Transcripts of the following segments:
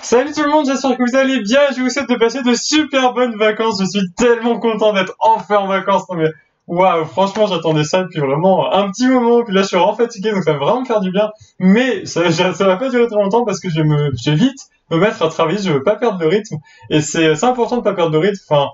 Salut tout le monde, j'espère que vous allez bien. Je vous souhaite de passer de super bonnes vacances. Je suis tellement content d'être enfin en vacances. Non mais waouh, franchement, j'attendais ça depuis vraiment un petit moment. Puis là, je suis vraiment fatigué, donc ça va vraiment me faire du bien. Mais ça va pas durer très longtemps parce que je vais vite me mettre à travailler. Je veux pas perdre le rythme et c'est important de pas perdre le rythme. Enfin,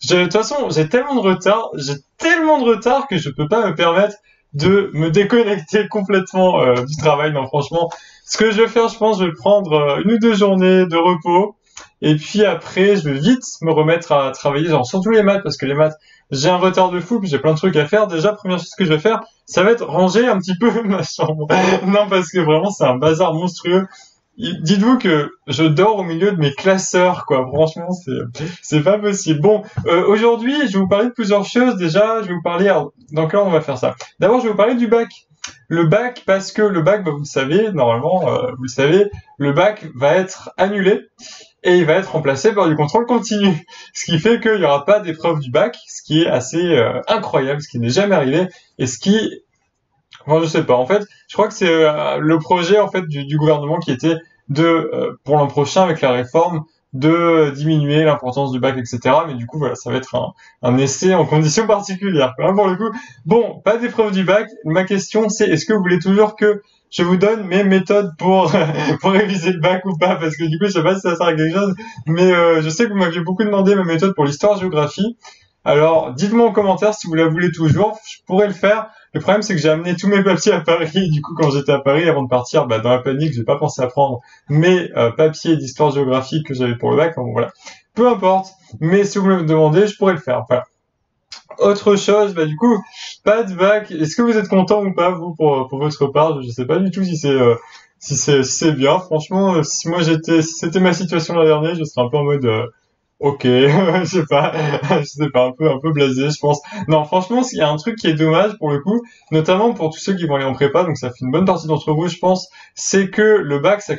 de toute façon, j'ai tellement de retard que je peux pas me permettre de me déconnecter complètement du travail. Non, franchement. Ce que je vais faire, je pense, je vais prendre une ou deux journées de repos. Et puis après, je vais vite me remettre à travailler, genre surtout les maths, parce que les maths, j'ai un retard de fou, puis j'ai plein de trucs à faire. Déjà, première chose que je vais faire, ça va être ranger un petit peu ma chambre. Non, parce que vraiment, c'est un bazar monstrueux. Dites-vous que je dors au milieu de mes classeurs, quoi. Franchement, c'est pas possible. Bon, aujourd'hui, je vais vous parler de plusieurs choses. Déjà, je vais vous parler. Alors, dans quel ordre on va faire ça? D'abord, je vais vous parler du bac. Le bac, parce que le bac, bah, vous le savez, normalement, vous le savez, le bac va être annulé et il va être remplacé par du contrôle continu. Ce qui fait qu'il n'y aura pas d'épreuve du bac, ce qui est assez incroyable, ce qui n'est jamais arrivé et ce qui, moi je sais pas. En fait, je crois que c'est le projet en fait du gouvernement qui était de pour l'an prochain avec la réforme de diminuer l'importance du bac, etc. Mais du coup, voilà, ça va être un essai en conditions particulières, quand même, pour le coup. Bon, pas d'épreuve du bac. Ma question, c'est est-ce que vous voulez toujours que je vous donne mes méthodes pour pour réviser le bac ou pas? Parce que du coup, je sais pas si ça sert à quelque chose, mais je sais que vous m'aviez beaucoup demandé ma méthode pour l'histoire-géographie. Alors, dites-moi en commentaire si vous la voulez toujours. Je pourrais le faire. Le problème, c'est que j'ai amené tous mes papiers à Paris. Du coup, quand j'étais à Paris, avant de partir, bah, dans la panique, j'ai pas pensé à prendre mes papiers d'histoire-géographie que j'avais pour le bac. Bon, voilà. Peu importe. Mais si vous me le demandez, je pourrais le faire. Voilà. Autre chose, bah, du coup, pas de bac. Est-ce que vous êtes content ou pas, vous, pour votre part? Je sais pas du tout si si c'est bien. Franchement, si c'était ma situation la dernière, je serais un peu en mode, ok, je sais pas, je sais pas, un peu blasé, je pense. Non, franchement, il y a un truc qui est dommage pour le coup, notamment pour tous ceux qui vont aller en prépa, donc ça fait une bonne partie d'entre vous, je pense, c'est que le bac, ça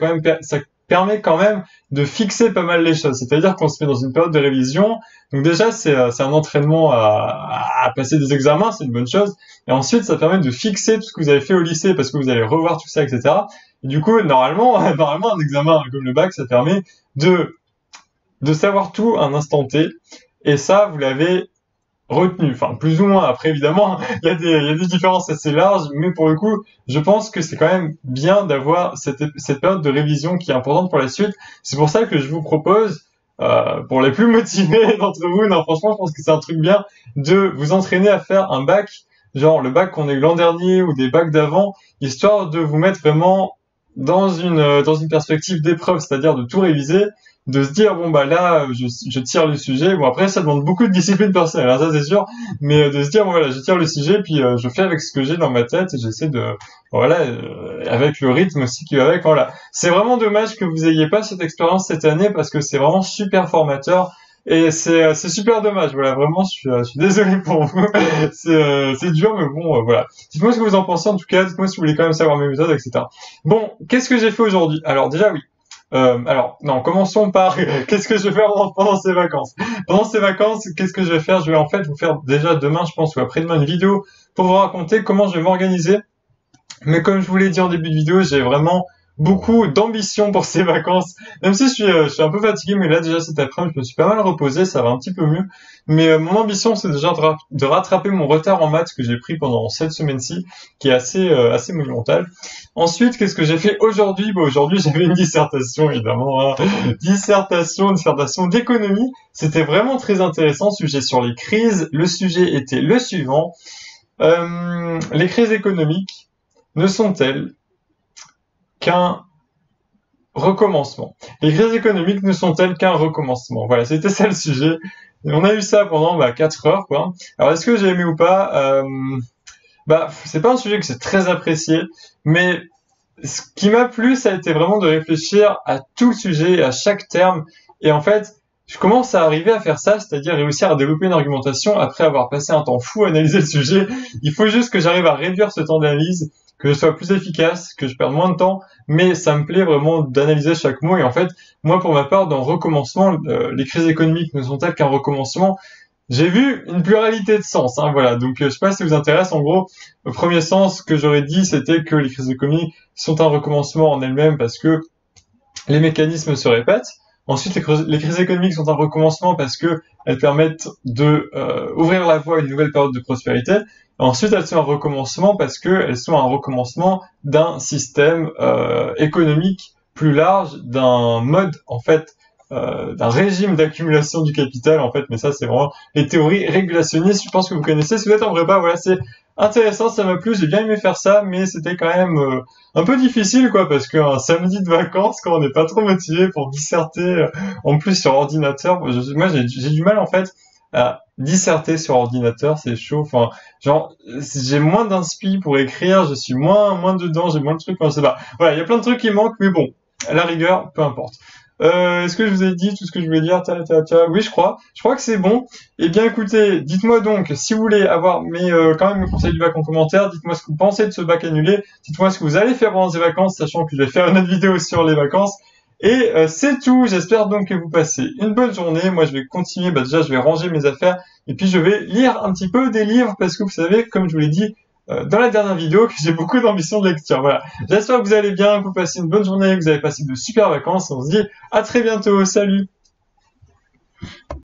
permet quand même de fixer pas mal les choses. C'est-à-dire qu'on se met dans une période de révision. Donc déjà, c'est un entraînement à passer des examens, c'est une bonne chose. Et ensuite, ça permet de fixer tout ce que vous avez fait au lycée parce que vous allez revoir tout ça, etc. Et du coup, normalement, un examen comme le bac, ça permet de savoir tout à un instant T, et ça, vous l'avez retenu, enfin, plus ou moins. Après, évidemment, il y a des différences assez larges, mais pour le coup, je pense que c'est quand même bien d'avoir cette période de révision qui est importante pour la suite. C'est pour ça que je vous propose, pour les plus motivés d'entre vous, non, franchement, je pense que c'est un truc bien de vous entraîner à faire un bac, genre le bac qu'on a eu l'an dernier ou des bacs d'avant, histoire de vous mettre vraiment dans une perspective d'épreuve, c'est-à-dire de tout réviser, de se dire bon bah là je tire le sujet. Bon après ça demande beaucoup de discipline personnelle, hein, ça c'est sûr, mais de se dire bon voilà je tire le sujet puis je fais avec ce que j'ai dans ma tête et j'essaie de voilà avec le rythme aussi qui va avec. Voilà, c'est vraiment dommage que vous ayez pas cette expérience cette année parce que c'est vraiment super formateur. Et c'est super dommage, voilà, vraiment, je suis désolé pour vous, c'est dur, mais bon, voilà. Dites-moi ce que vous en pensez, en tout cas, dites-moi si vous voulez quand même savoir mes méthodes, etc. Bon, qu'est-ce que j'ai fait aujourd'hui? Alors déjà, oui, alors, non, commençons par qu'est-ce que je vais faire pendant ces vacances. Pendant ces vacances, qu'est-ce que je vais faire? Je vais en fait vous faire déjà demain, je pense, ou après-demain, une vidéo pour vous raconter comment je vais m'organiser. Mais comme je vous l'ai dit en début de vidéo, j'ai vraiment beaucoup d'ambition pour ces vacances. Même si je suis un peu fatigué, mais là déjà cet après-midi, je me suis pas mal reposé, ça va un petit peu mieux. Mais mon ambition, c'est déjà de rattraper mon retard en maths que j'ai pris pendant cette semaine-ci, qui est assez monumental. Ensuite, qu'est-ce que j'ai fait aujourd'hui? Bon, aujourd'hui, j'avais une dissertation, évidemment, hein. Dissertation d'économie. C'était vraiment très intéressant, sujet sur les crises. Le sujet était le suivant. Les crises économiques ne sont-elles qu'un recommencement? Les crises économiques ne sont-elles qu'un recommencement? Voilà, c'était ça le sujet. Et on a eu ça pendant 4 heures, quoi. Alors, est-ce que j'ai aimé ou pas? C'est pas un sujet que c'est très apprécié, mais ce qui m'a plu, ça a été vraiment de réfléchir à tout le sujet, à chaque terme. Et en fait, je commence à arriver à faire ça, c'est-à-dire réussir à développer une argumentation après avoir passé un temps fou à analyser le sujet. Il faut juste que j'arrive à réduire ce temps d'analyse, que je sois plus efficace, que je perde moins de temps, mais ça me plaît vraiment d'analyser chaque mot. Et en fait, moi, pour ma part, dans recommencement, les crises économiques ne sont-elles qu'un recommencement? J'ai vu une pluralité de sens, hein, voilà. Donc, je sais pas si ça vous intéresse. En gros, le premier sens que j'aurais dit, c'était que les crises économiques sont un recommencement en elles-mêmes parce que les mécanismes se répètent. Ensuite, les crises économiques sont un recommencement parce que elles permettent de ouvrir la voie à une nouvelle période de prospérité. Ensuite, elles sont un recommencement parce que elles sont un recommencement d'un système économique plus large, d'un mode en fait, d'un régime d'accumulation du capital en fait. Mais ça, c'est vraiment les théories régulationnistes. Je pense que vous connaissez. Si vous êtes en prépa, voilà, c'est intéressant, ça m'a plu. J'ai bien aimé faire ça, mais c'était quand même un peu difficile quoi, parce qu'un samedi de vacances, quand on n'est pas trop motivé pour disserter, en plus sur ordinateur, moi j'ai du mal en fait à disserter sur ordinateur, c'est chaud. Enfin, genre j'ai moins d'inspi pour écrire, je suis moins dedans, j'ai moins de trucs, enfin, je sais pas. Voilà, il y a plein de trucs qui manquent, mais bon, à la rigueur, peu importe. Est-ce que je vous ai dit tout ce que je voulais dire? Oui, je crois. Je crois que c'est bon. Eh bien, écoutez, dites-moi donc, si vous voulez avoir quand même mes conseils du bac en commentaire, dites-moi ce que vous pensez de ce bac annulé, dites-moi ce que vous allez faire pendant ces vacances, sachant que je vais faire une autre vidéo sur les vacances. Et c'est tout. J'espère donc que vous passez une bonne journée. Moi, je vais continuer. Déjà, je vais ranger mes affaires et puis je vais lire un petit peu des livres parce que vous savez, comme je vous l'ai dit dans la dernière vidéo, que j'ai beaucoup d'ambition de lecture. Voilà. J'espère que vous allez bien, que vous passez une bonne journée, que vous avez passé de super vacances. On se dit à très bientôt. Salut!